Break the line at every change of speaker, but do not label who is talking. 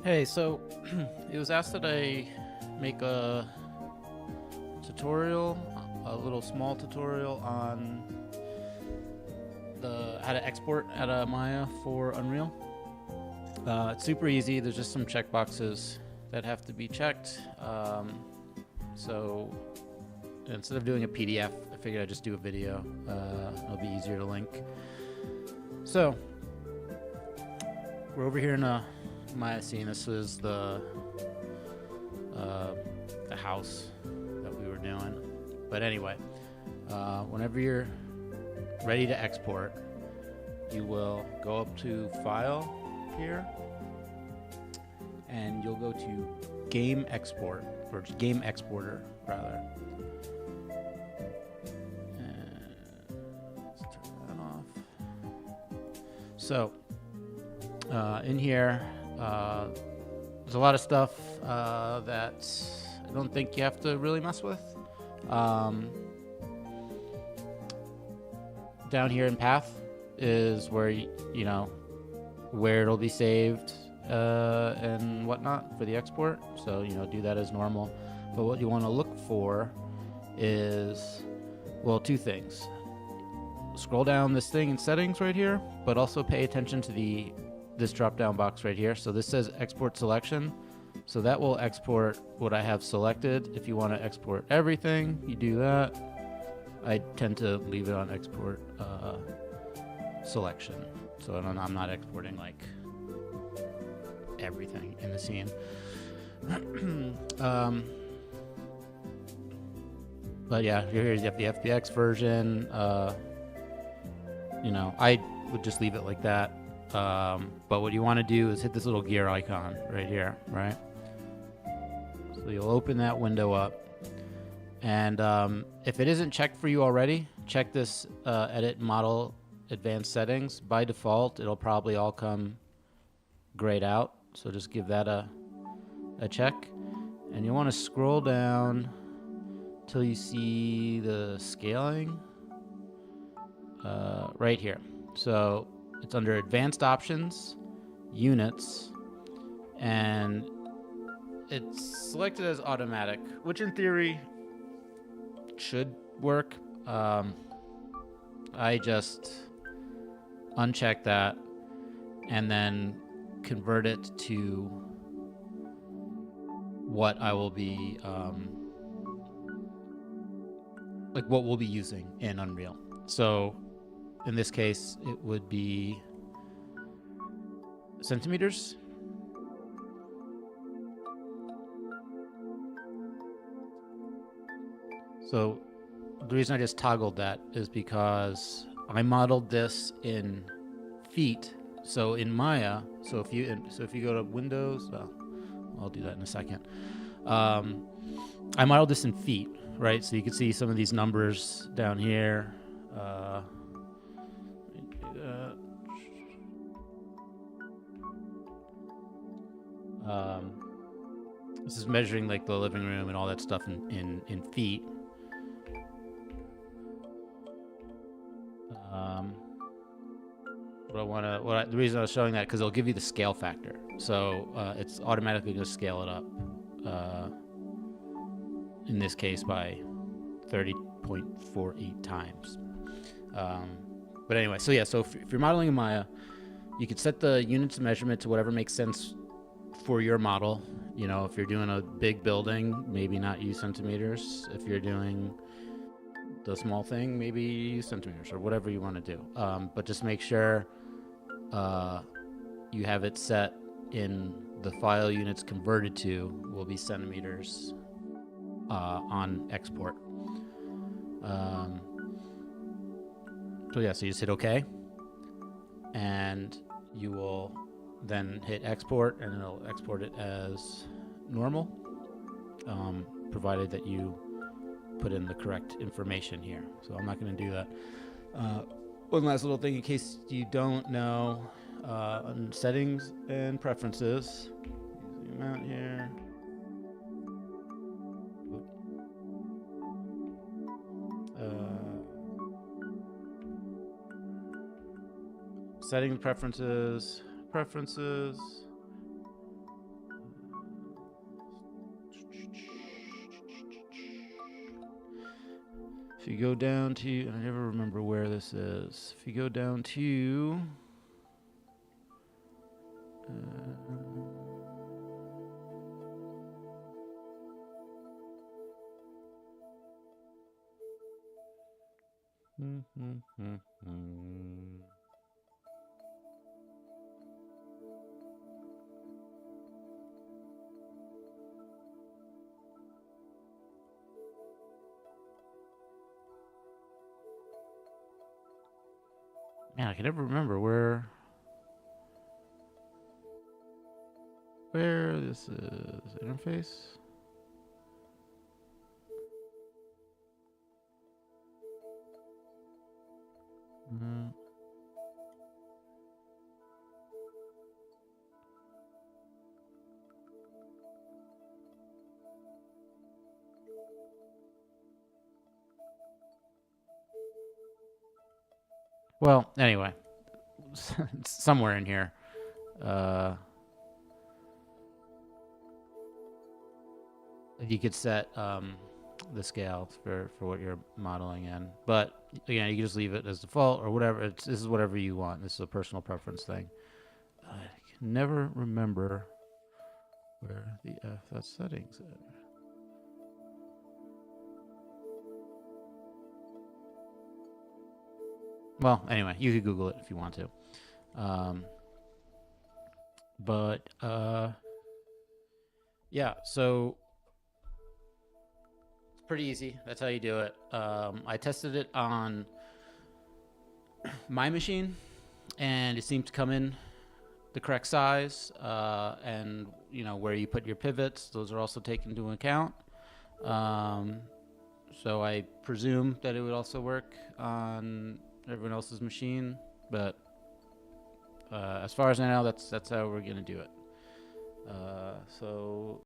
Hey, so it was asked that I make a tutorial, a little small tutorial on the how to export out of Maya for Unreal. It's super easy. There's just some checkboxes that have to be checked. So instead of doing a PDF, I figured I'd just do a video. It'll be easier to link. So we're over here in a Maya scene. This was the house that we were doing. But anyway, whenever you're ready to export, you will go up to File here, and you'll go to Game Export, or Game Exporter rather. And let's turn that off. So in here, there's a lot of stuff that I don't think you have to really mess with. Down here in Path is where you know where it'll be saved and whatnot for the export. So do that as normal. But what you want to look for is, well, two things. Scroll down this thing in settings right here, but also pay attention to this drop down box right here. So this says export selection. So that will export what I have selected. If you want to export everything, you do that. I tend to leave it on export selection. So I'm not exporting like everything in the scene. But yeah, here you have the FBX version. I would just leave it like that. But what you want to do is hit this little gear icon right here, right? So you'll open that window up. And if it isn't checked for you already, check this Edit Model Advanced Settings. By default, it'll probably all come grayed out. So just give that a check. And you want to scroll down till you see the scaling right here. So it's under Advanced Options, Units, and it's selected as automatic, which in theory should work. I just uncheck that and then convert it to what I will be like what we'll be using in Unreal. So in this case, it would be centimeters. So the reason I just toggled that is because I modeled this in feet. So in Maya, so if you go to Windows, well, I'll do that in a second. I modeled this in feet, right? So you can see some of these numbers down here. This is measuring like the living room and all that stuff in feet. The reason I was showing that because it'll give you the scale factor. So it's automatically going to scale it up. In this case, by 30.48 times. But anyway, so yeah, so if you're modeling in Maya, you can set the units of measurement to whatever makes sense for your model. If you're doing a big building, maybe not use centimeters. If you're doing the small thing, maybe use centimeters or whatever you want to do. But just make sure you have it set in the file units converted to will be centimeters on export. So yeah, so you just hit OK, and you will then hit export, and it'll export it as normal, provided that you put in the correct information here. So I'm not going to do that. One last little thing in case you don't know, on settings and preferences, zoom out here. Settings, preferences. If you go down to, I never remember where this is. If you go down to, man, I can never remember where this is. Interface. Well, anyway, it's somewhere in here. You could set the scale for what you're modeling in, but again, you can just leave it as default or whatever. This is whatever you want. This is a personal preference thing. I can never remember where the that settings at. Well, anyway, you could Google it if you want to. But yeah, so it's pretty easy. That's how you do it. I tested it on my machine, and it seemed to come in the correct size, and where you put your pivots, those are also taken into account. So I presume that it would also work on everyone else's machine, but as far as I know, that's how we're gonna do it. So